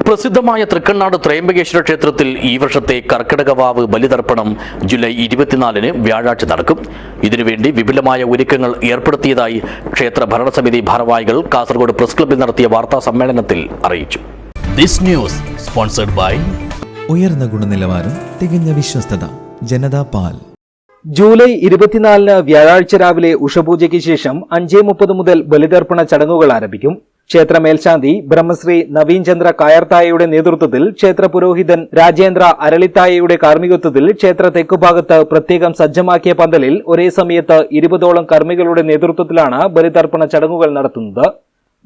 പ്രസിദ്ധമായ തൃക്കണ്ണാട് ത്രയംബകേശ്വര ക്ഷേത്രത്തിൽ ഈ വർഷത്തെ കർക്കിടകവാവ് ബലിതർപ്പണം ജൂലൈ 24-ന് വ്യാഴാഴ്ച നടക്കും. ഇതിനുവേണ്ടി വിപുലമായ ഒരുക്കങ്ങൾ ഏർപ്പെടുത്തിയതായി ക്ഷേത്ര ഭരണസമിതി ഭാരവാഹികൾ കാസർഗോഡ് പ്രസ് ക്ലബ്ബിൽ നടത്തിയ വാർത്താ സമ്മേളനത്തിൽ അറിയിച്ചു. ദിസ് ന്യൂസ് സ്പോൺസർഡ് ബൈ ഉയർന്ന ഗുണനിലവാരം, തികഞ്ഞ വിശ്വസ്തത, ജനതാ പാൽ. ജൂലൈ 24-ന് വ്യാഴാഴ്ച രാവിലെ ഉഷപൂജയ്ക്ക് ശേഷം 5:30 മുതൽ ബലിതർപ്പണ ചടങ്ങുകൾ ആരംഭിക്കും. ക്ഷേത്ര മേൽശാന്തി ബ്രഹ്മശ്രീ നവീൻ ചന്ദ്ര കായർത്തായയുടെ നേതൃത്വത്തിൽ ക്ഷേത്ര പുരോഹിതൻ രാജേന്ദ്ര അരളിത്തായയുടെ കാർമ്മികത്വത്തിൽ ക്ഷേത്ര തെക്കുഭാഗത്ത് പ്രത്യേകം സജ്ജമാക്കിയ പന്തലിൽ ഒരേ സമയത്ത് 20ഓളം കർമ്മികളുടെ നേതൃത്വത്തിലാണ് ബലിതർപ്പണ ചടങ്ങുകൾ നടത്തുന്നത്.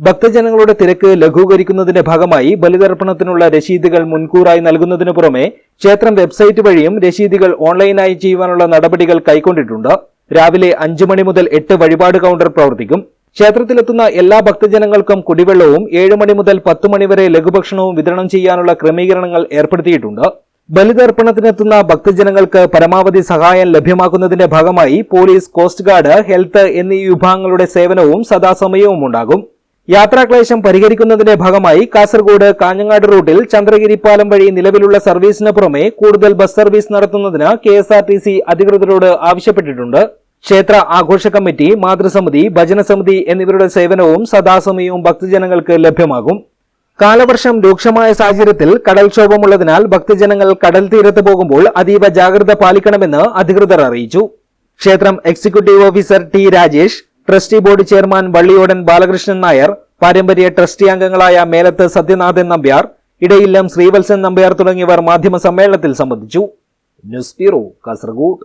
ഭക്തജനങ്ങളുടെ തിരക്ക് ലഘൂകരിക്കുന്നതിന്റെ ഭാഗമായി ബലിതർപ്പണത്തിനുള്ള രശീതുകൾ മുൻകൂറായി നൽകുന്നതിനു പുറമെ ക്ഷേത്രം വെബ്സൈറ്റ് വഴിയും രശീതുകൾ ഓൺലൈനായി ചെയ്യുവാനുള്ള നടപടികൾ കൈക്കൊണ്ടിട്ടുണ്ട്. രാവിലെ 5 മണി മുതൽ 8 വഴിപാട് കൗണ്ടർ പ്രവർത്തിക്കും. ക്ഷേത്രത്തിലെത്തുന്ന എല്ലാ ഭക്തജനങ്ങൾക്കും കുടിവെള്ളവും 7 മണി മുതൽ 10 മണി വരെ ലഘുഭക്ഷണവും വിതരണം ചെയ്യാനുള്ള ക്രമീകരണങ്ങൾ ഏർപ്പെടുത്തിയിട്ടുണ്ട്. ബലിതർപ്പണത്തിനെത്തുന്ന ഭക്തജനങ്ങൾക്ക് പരമാവധി സഹായം ലഭ്യമാക്കുന്നതിന്റെ ഭാഗമായി പോലീസ്, കോസ്റ്റ് ഗാർഡ്, ഹെൽത്ത് എന്നീ വിഭാഗങ്ങളുടെ സേവനവും സദാസമയവും ഉണ്ടാകും. യാത്രാക്ലേശം പരിഹരിക്കുന്നതിന്റെ ഭാഗമായി കാസർഗോഡ് കാഞ്ഞങ്ങാട് റൂട്ടിൽ ചന്ദ്രഗിരി പാലം വഴി നിലവിലുള്ള സർവീസിന് പുറമെ കൂടുതൽ ബസ് സർവീസ് നടത്തുന്നതിന് KSRTC അധികൃതരോട് ആവശ്യപ്പെട്ടിട്ടുണ്ട്. ക്ഷേത്ര ആഘോഷ കമ്മിറ്റി, മാതൃസമിതി, ഭജനസമിതി എന്നിവരുടെ സേവനവും സദാസമയവും ഭക്തജനങ്ങൾക്ക് ലഭ്യമാകും. കാലവർഷം രൂക്ഷമായ സാഹചര്യത്തിൽ കടൽക്ഷോഭമുള്ളതിനാൽ ഭക്തജനങ്ങൾ കടൽ തീരത്ത് പോകുമ്പോൾ അതീവ ജാഗ്രത പാലിക്കണമെന്ന് അധികൃതർ അറിയിച്ചു. ക്ഷേത്രം executive officer T. Rajesh, trustee board chairman Valliyodan Balakrishnan Nair, പാരമ്പര്യ ട്രസ്റ്റി അംഗങ്ങളായ മേലത്ത് സത്യനാഥൻ നമ്പ്യാർ, ഇടയില്ലം ശ്രീവത്സൻ നമ്പ്യാർ തുടങ്ങിയവർ മാധ്യമ സമ്മേളനത്തിൽ സംബന്ധിച്ചു. News bureau, Kasaragod.